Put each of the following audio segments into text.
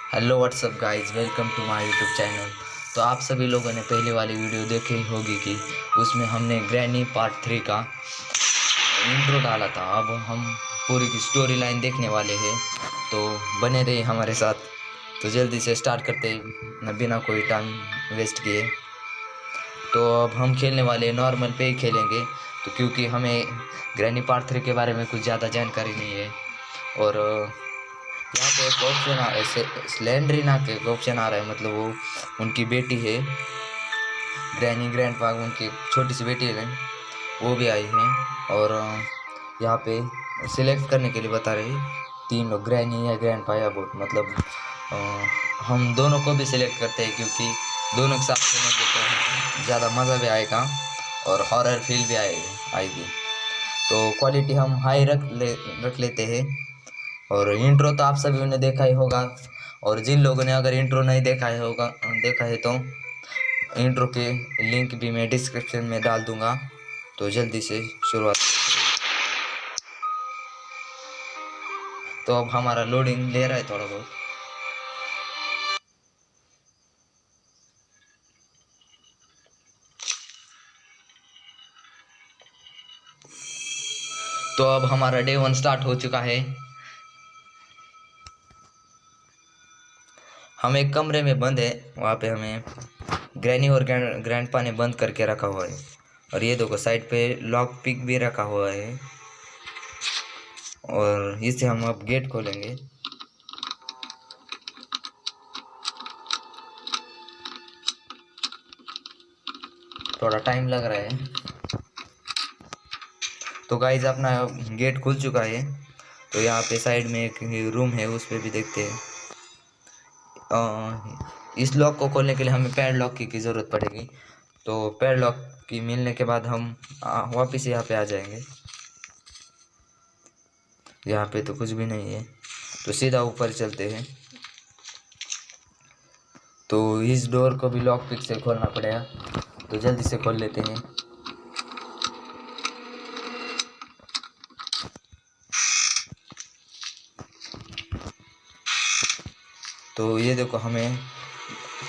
Hello what's up guys, welcome to my YouTube channel. तो आप सभी लोगों ने पहले वाली वीडियो देखी होगी कि उसमें हमने ग्रैनी पार्ट 3 का इंट्रो डाला था। अब हम पूरी की स्टोरी लाइन देखने वाले हैं, तो बने रहिए हमारे साथ। तो जल्दी से स्टार्ट करते हैं बिना कोई टाइम वेस्ट किए। तो अब हम खेलने वाले नॉर्मल पे ही खेलेंगे, तो क्योंकि हमें ग्रैनी पार्ट 3 के बारे में कुछ ज़्यादा जानकारी नहीं है। और यहाँ पे एक ऑप्शन आ रहा है, स्लेंड्रीना के एक ऑप्शन आ रहा है, मतलब वो उनकी बेटी है ग्रैनी ग्रैंडपा, उनकी छोटी सी बेटी है, वो भी आई है। और यहाँ पे सिलेक्ट करने के लिए बता रहे हैं 3 लोग, ग्रैनी या ग्रैंडपा या बोट, मतलब हम दोनों को भी सिलेक्ट करते हैं क्योंकि दोनों के साथ खेलेंगे तो ज़्यादा मज़ा भी आएगा और हॉरर फील भी आएगी। तो क्वालिटी हम हाई रख लेते हैं। और इंट्रो तो आप सभी ने देखा ही होगा, और जिन लोगों ने अगर इंट्रो नहीं देखा है तो इंट्रो के लिंक भी मैं डिस्क्रिप्शन में डाल दूंगा। तो जल्दी से शुरुआत। तो अब हमारा लोडिंग ले रहा है थोड़ा बहुत। तो अब हमारा डे 1 स्टार्ट हो चुका है। हम एक कमरे में बंद है, वहाँ पे हमें ग्रैनी और ग्रैंडपा ने बंद करके रखा हुआ है। और ये देखो साइड पे लॉक पिक भी रखा हुआ है, और इससे हम अब गेट खोलेंगे। थोड़ा टाइम लग रहा है। तो गाइज अपना गेट खुल चुका है। तो यहाँ पे साइड में एक रूम है, उस पर भी देखते हैं। इस लॉक को खोलने के लिए हमें पैडलॉक की ज़रूरत पड़ेगी। तो पैडलॉक की मिलने के बाद हम वापस यहाँ पे आ जाएंगे। यहाँ पे तो कुछ भी नहीं है, तो सीधा ऊपर चलते हैं। तो इस डोर को भी लॉक पिक से खोलना पड़ेगा, तो जल्दी से खोल लेते हैं। तो ये देखो हमें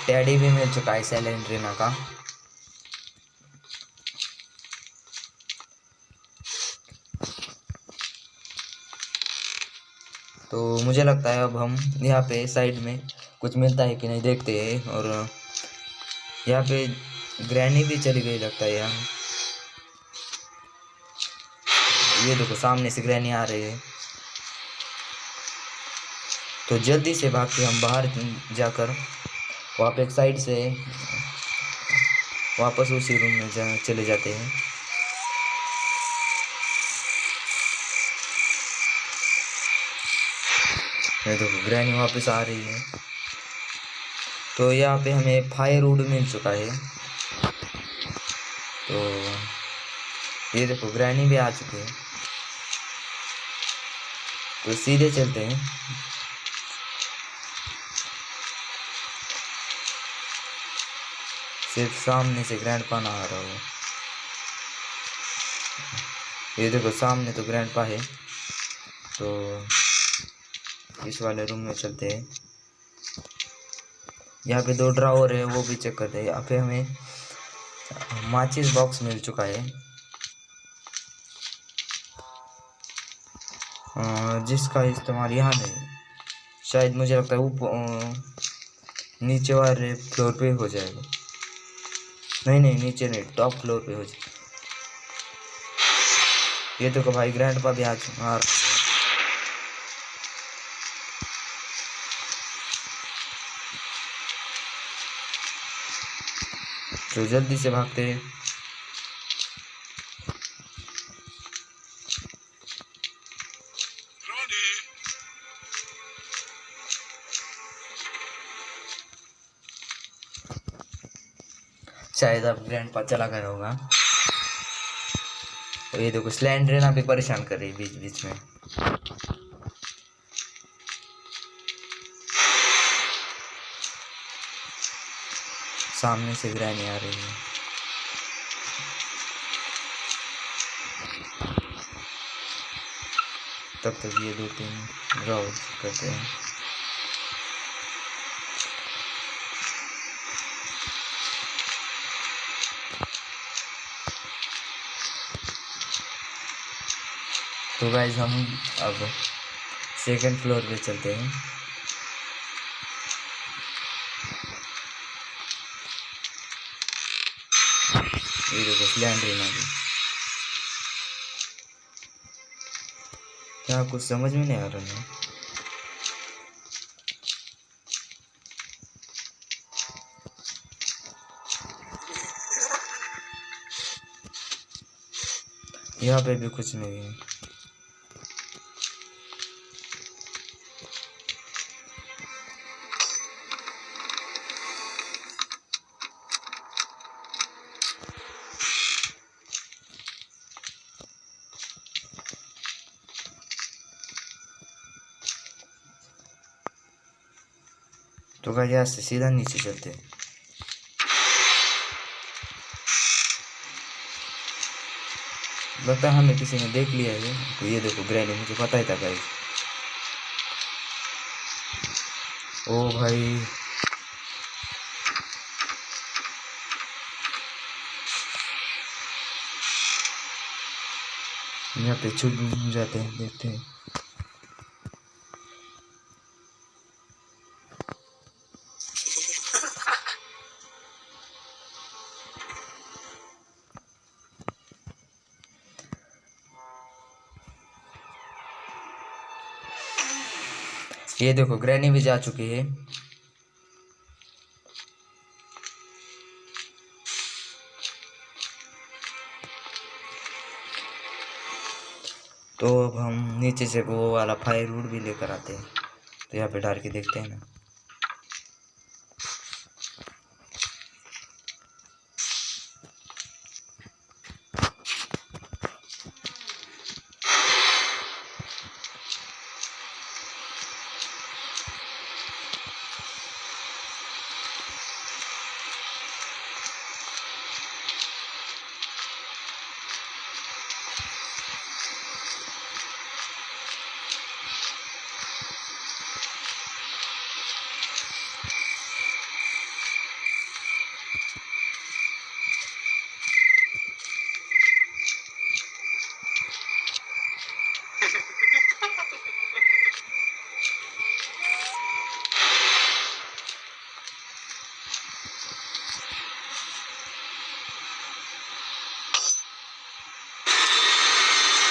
टैडी भी मिल चुका है स्लेंड्रीना का। तो मुझे लगता है अब हम यहाँ पे साइड में कुछ मिलता है कि नहीं देखते हैं। और यहाँ पे ग्रैनी भी चली गई लगता है यहाँ। ये देखो सामने से ग्रैनी आ रही है, तो जल्दी से भाग के हम बाहर जाकर वहाँ पे एक साइड से वापस उसी रूम में चले जाते हैं। ये देखो ग्रैनी वापस आ रही है। तो यहाँ पे हमें फायरवुड मिल चुका है। तो ये देखो ग्रैनी भी आ चुकी है। तो सीधे चलते हैं। सिर्फ सामने से ग्रैंडपा ना आ रहा हो। ये देखो सामने तो ग्रैंडपा है। तो इस वाले रूम में चलते हैं। यहाँ पे 2 ड्रावर है, वो भी चेक करते हैं। यहाँ पे हमें माचिस बॉक्स मिल चुका है, जिसका इस्तेमाल यहाँ नहीं, शायद मुझे लगता है ऊपर नीचे वाले फ्लोर पे हो जाएगा। नहीं, नीचे नहीं, टॉप फ्लोर पे हो जाएगा। ये देखो भाई ग्रैंडपा भी आ रहा है। तो जल्दी से भागते हैं। शायद अब ग्रैंडपा चला गया होगा। तो ये देखो स्लेंड्रीना भी परेशान कर रही बीच बीच में। सामने से ग्रैनी आ रही है। तब तक ये 2-3 ड्रावर करते हैं। तो गाइज हम अब सेकंड फ्लोर पे चलते हैं। ये देखो स्लैंडर आ गई। क्या कुछ समझ में नहीं आ रहा है। यहाँ पे भी कुछ नहीं है। तो गाइस यहाँ से सीधा नीचे चलते हैं। लगता है हमें किसी ने देख लिया है। तो ये देखो ग्रैनी, मुझे पता ही था गाइस। ओ भाई यहाँ पे छुप जाते हैं, देखते हैं। ये देखो ग्रैनी भी जा चुकी है। तो अब हम नीचे से वो वाला फायरवुड भी लेकर आते हैं। तो यहाँ पे डाल के देखते हैं ना।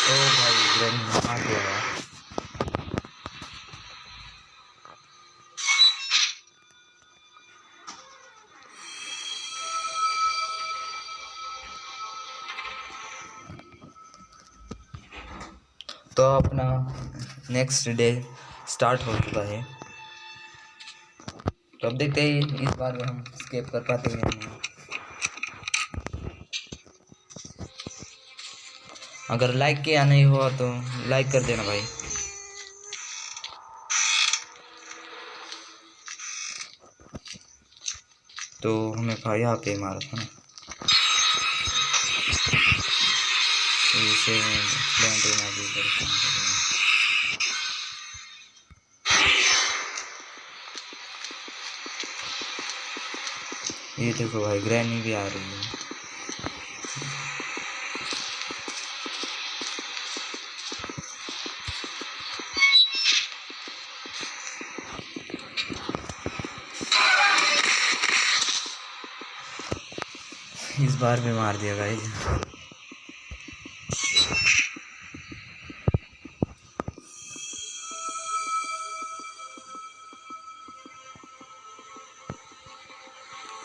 ओ भाई ग्रैनी आ गया यार। तो अपना नेक्स्ट डे स्टार्ट हो चुका है। तो अब देखते हैं इस बार में हम स्केप कर पाते हैं नहीं। अगर लाइक किया नहीं हुआ तो लाइक कर देना भाई। तो हमें यहाँ पे मारा था ना। इसे ये देखो भाई ग्रैनी भी आ रही है। इस बार भी मार दिया गाइस।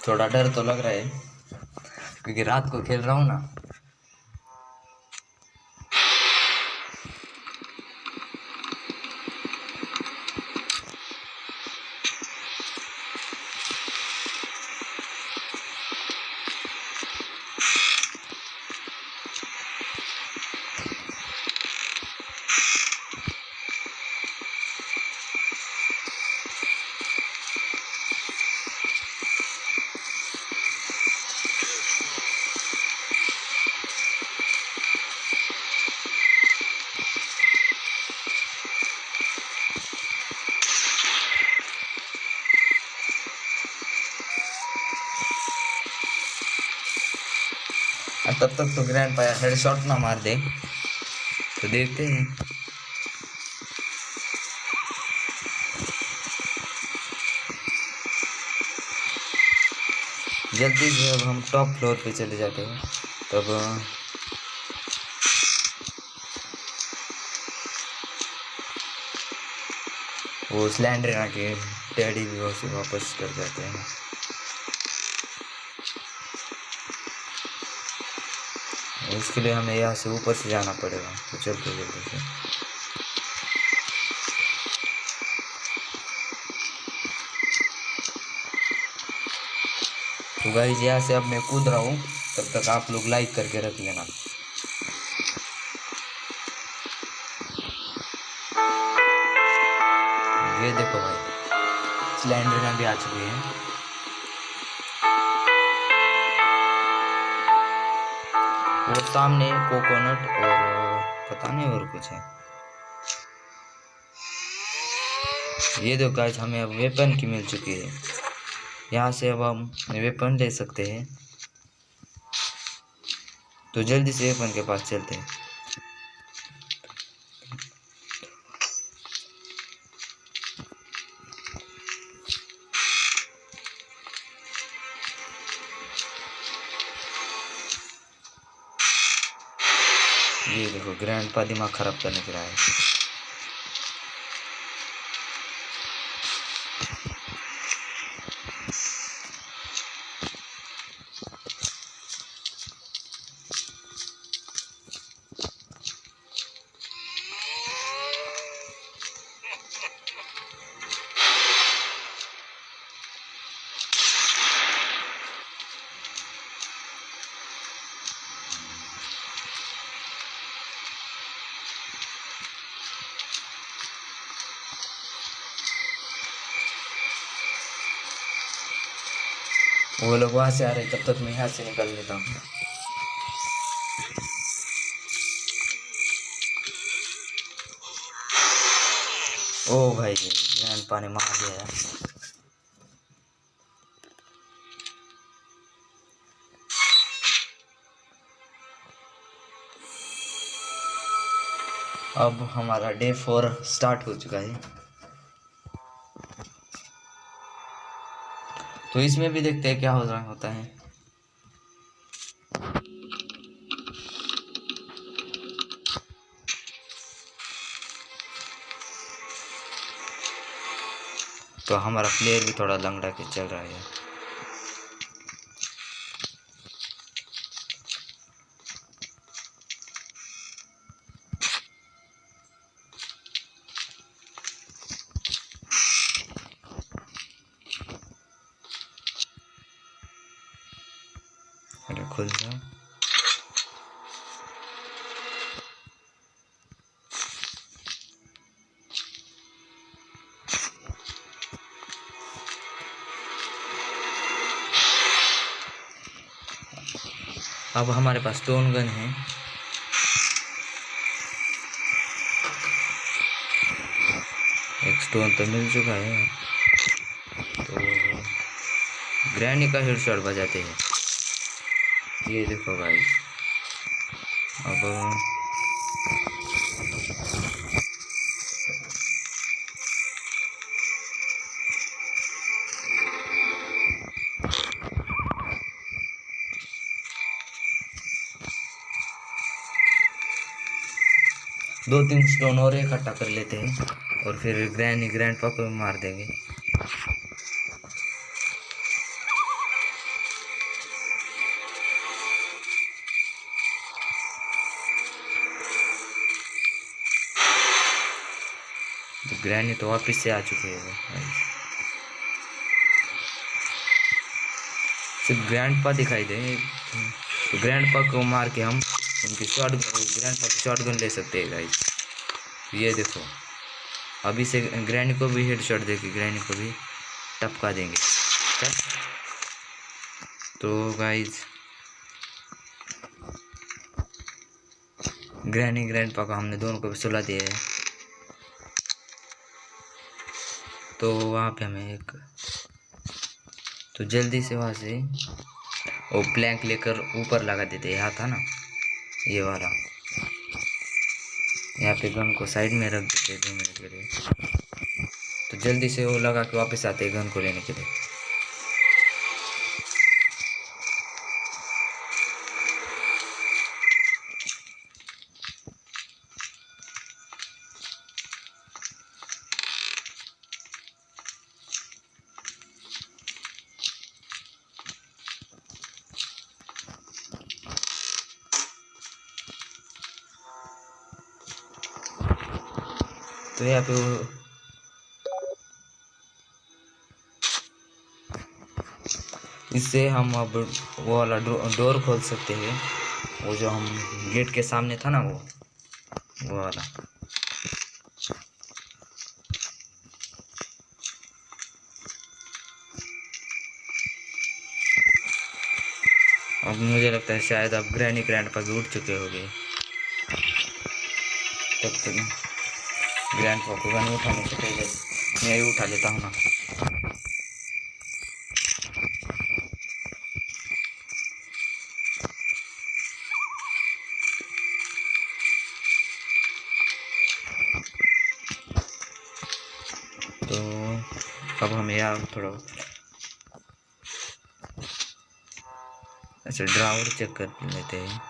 थोड़ा डर तो लग रहा है क्योंकि रात को खेल रहा हूँ ना। तब तक तो ग्रैंड पाया हेडशॉट ना मार दे तो देखते हैं। जल्दी से अब हम टॉप फ्लोर पे चले जाते हैं। तब वो स्लैंडर के डैडी भी उसे वापस कर जाते हैं। इसके लिए हमें यहाँ से ऊपर से जाना पड़ेगा, तो चलते जल्दी से। तो गाइस यहाँ से अब मैं कूद रहा हूँ, तब तक आप लोग लाइक करके रख लेना। ये देखो भाई, स्लैंडर भी आ चुके हैं। वो सामने कोकोनट और पता नहीं और कुछ है। ये देखो गाइस, हमें अब वेपन की मिल चुकी है। यहाँ से अब हम वेपन ले सकते हैं, तो जल्दी से वेपन के पास चलते हैं। ये देखो, ग्रैंडपा दिमाग खराब करने के रहा है। वो लोग वहां से आ रहे, तब तक मैं यहाँ से निकल लेता हूँ। ओ भाई, ग्रैंडपा ने मार दिया यार। अब हमारा डे 4 स्टार्ट हो चुका है। तो इसमें भी देखते हैं क्या हो रहा होता है। तो हमारा प्लेयर भी थोड़ा लंगड़ा के चल रहा है। अरे खुल जाओ। अब हमारे पास स्टोन गन है। एक स्टोन तो मिल चुका है। तो ग्रैनी का हेडशॉट बजाते हैं। ये देखो गाइस, अब दो तीन स्टोन और इकट्ठा कर लेते हैं और फिर ग्रैंडपा को मार देंगे। तो ग्रैनी तो वापस से आ चुके हैं। सिर्फ ग्रैंडपा दिखाई दे, तो ग्रैंडपा को मार के हम उनकी ग्रैंडपा की शॉटगन ले सकते हैं गाइस। ये देखो, अभी से ग्रैनी को भी हेडशॉट देके ग्रैनी को भी टपका देंगे। तो गाइस, ग्रैनी ग्रैंडपा का हमने दोनों को भी सुला दिया है। तो वहाँ पे हमें एक, तो जल्दी से वहाँ से वो प्लैंक लेकर ऊपर लगा देते हैं। यहाँ था ना ये वाला, यहाँ पे गन को साइड में रख देते हैं 2 मिनट के लिए। तो जल्दी से वो लगा के वापस आते हैं गन को लेने के लिए। तो यहाँ पे इससे हम अब वो वाला डोर खोल सकते हैं, वो जो हम गेट के सामने था ना वो वाला। अब मुझे लगता है शायद अब ग्रैनी ग्रैंडपा भी उठ चुके होंगे। तब तक ग्रैंडपा को गन उठाने से पहले मैं ही उठा लेता हूँ ना। तो अब हम यहाँ थोड़ा अच्छा ड्रावर चेक कर लेते हैं।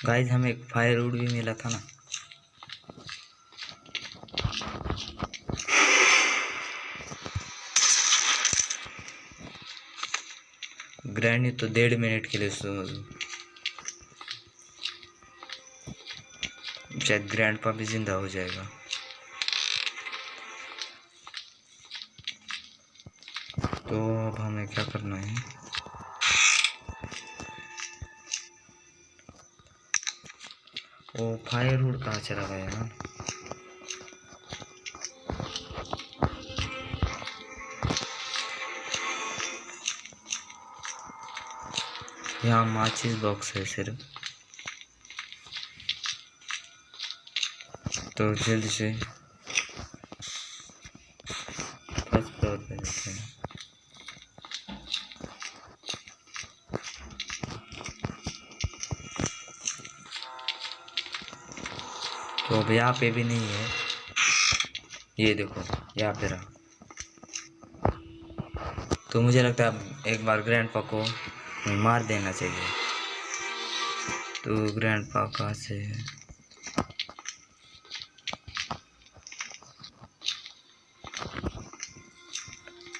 गाइस हमें एक फायरवुड भी मिला था ना। ग्रैनी तो 1.5 मिनट के लिए शायद ग्रैंडपा भी जिंदा हो जाएगा। तो अब हमें क्या करना है, वो फायरवुड कहाँ चला गया ना। यहाँ माचिस बॉक्स है सिर्फ, तो जल्दी से फर्स्ट फ्लोर पे जाते हैं। तो अब यहाँ पे भी नहीं है, ये देखो यहाँ पे रहा। तो मुझे लगता है अब एक बार ग्रैंडपा को मार देना चाहिए। तो ग्रैंडपा कहाँ से है,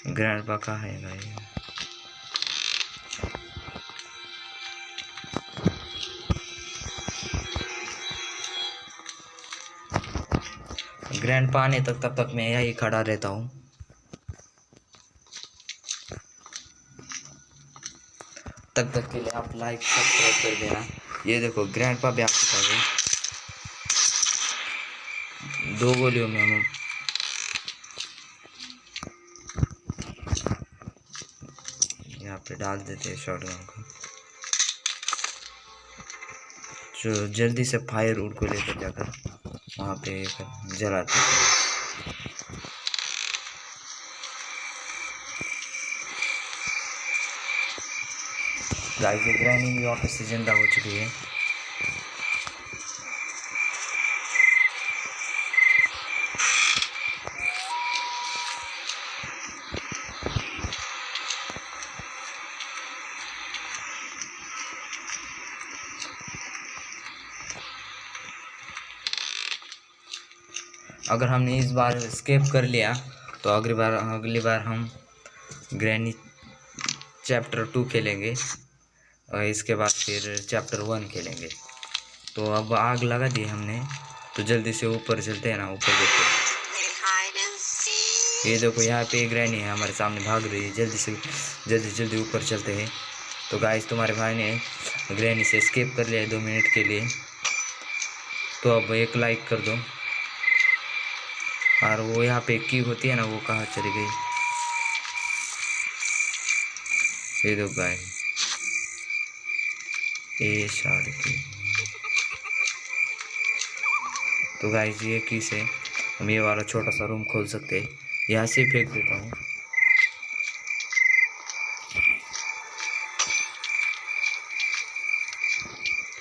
ग्रैंडपा कहाँ है भाई। ग्रैंडपा आने तब तक मैं यहीं खड़ा रहता हूँ। तब तक के लिए आप लाइक सब्सक्राइब कर देना। ये देखो ग्रैंडपा भी आ चुका है, 2 गोलियों में हम यहाँ पे डाल देते हैं शॉटगन को। जो जल्दी से फायरवुड को लेकर जाकर वहाँ पे जलाते हैं। गाइस की ग्रैनी भी वापस से जिंदा हो चुकी है। अगर हमने इस बार स्केप कर लिया तो अगली बार हम ग्रैनी चैप्टर 2 खेलेंगे और इसके बाद फिर चैप्टर 1 खेलेंगे। तो अब आग लगा दी हमने, तो जल्दी से ऊपर चलते हैं ना, ऊपर देखते हैं। ये देखो यहाँ पे ग्रैनी है हमारे सामने भाग रही है, जल्दी ऊपर चलते हैं। तो गाइस तुम्हारे भाई ने ग्रैनी से स्केप कर लिया 2 मिनट के लिए। तो अब एक लाइक कर दो। और वो यहाँ पे की होती है ना, वो कहाँ चली गई, ये दो गाइस, ये शार्ड की। तो गाइस ये की से हम ये वाला छोटा सा रूम खोल सकते हैं। यहाँ से फेंक देता हूँ।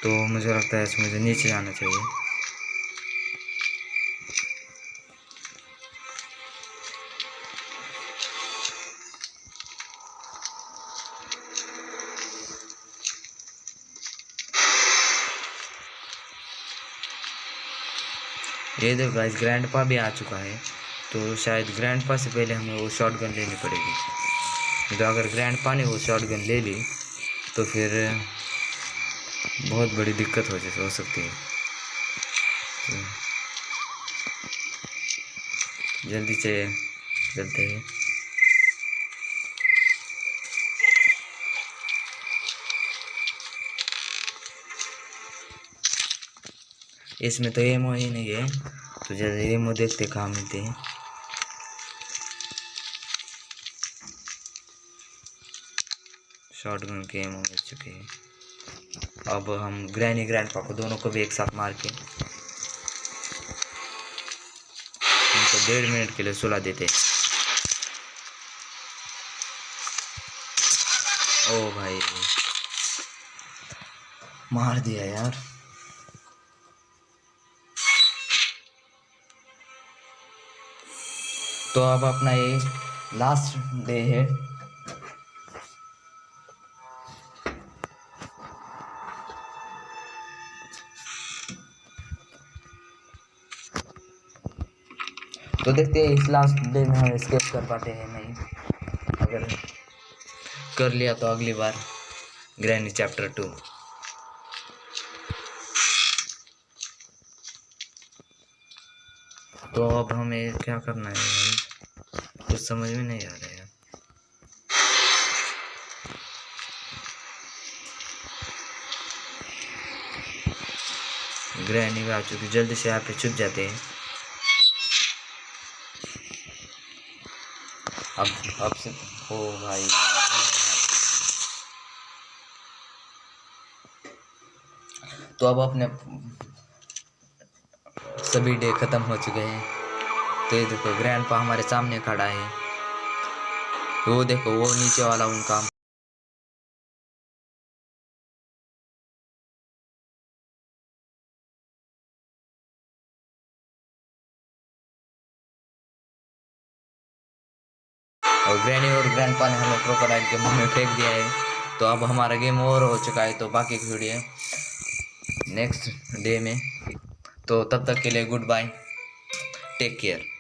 तो मुझे लगता है इसमें मुझे नीचे जाना चाहिए। ये देखो गाइस ग्रैंडपा भी आ चुका है। तो शायद ग्रैंडपा से पहले हमें वो शॉटगन लेनी पड़ेगी। तो अगर ग्रैंडपा ने वो शॉटगन ले ली तो फिर बहुत बड़ी दिक्कत हो सकती है। तो जल्दी से चलते हैं। इसमें तो एमओ ही नहीं है, तो जैसे एमओ देखते कहाँ मिलते हैं। शॉटगन के एमओ मिल चुके हैं। अब हम ग्रैनी ग्रैंडपा को दोनों को भी एक साथ मार के उनको 1.5 मिनट के लिए सुला देते। ओ भाई मार दिया यार। तो अब अपना ये लास्ट डे है। तो देखते हैं इस लास्ट डे में हम एस्केप कर पाते हैं नहीं। अगर कर लिया तो अगली बार ग्रैनी चैप्टर 2। तो अब हमें क्या करना है भाई, कुछ समझ में नहीं आ रहा है। ग्रैनी भी आ चुकी, जल्दी से यहाँ पे छुप जाते हैं। अब से ओ भाई तो अब अपने सभी डे खत्म हो चुके हैं। तो ये देखो ग्रैंडपा हमारे सामने खड़ा है। वो देखो वो नीचे वाला उनका और ग्रैनी और ग्रैंडपा ने हमें क्रोकोडाइल के मुंह में फेंक दिया है। तो अब हमारा गेम ओवर हो चुका है। तो बाकी की वीडियो नेक्स्ट डे में। तो तब तक के लिए गुड बाय, टेक केयर।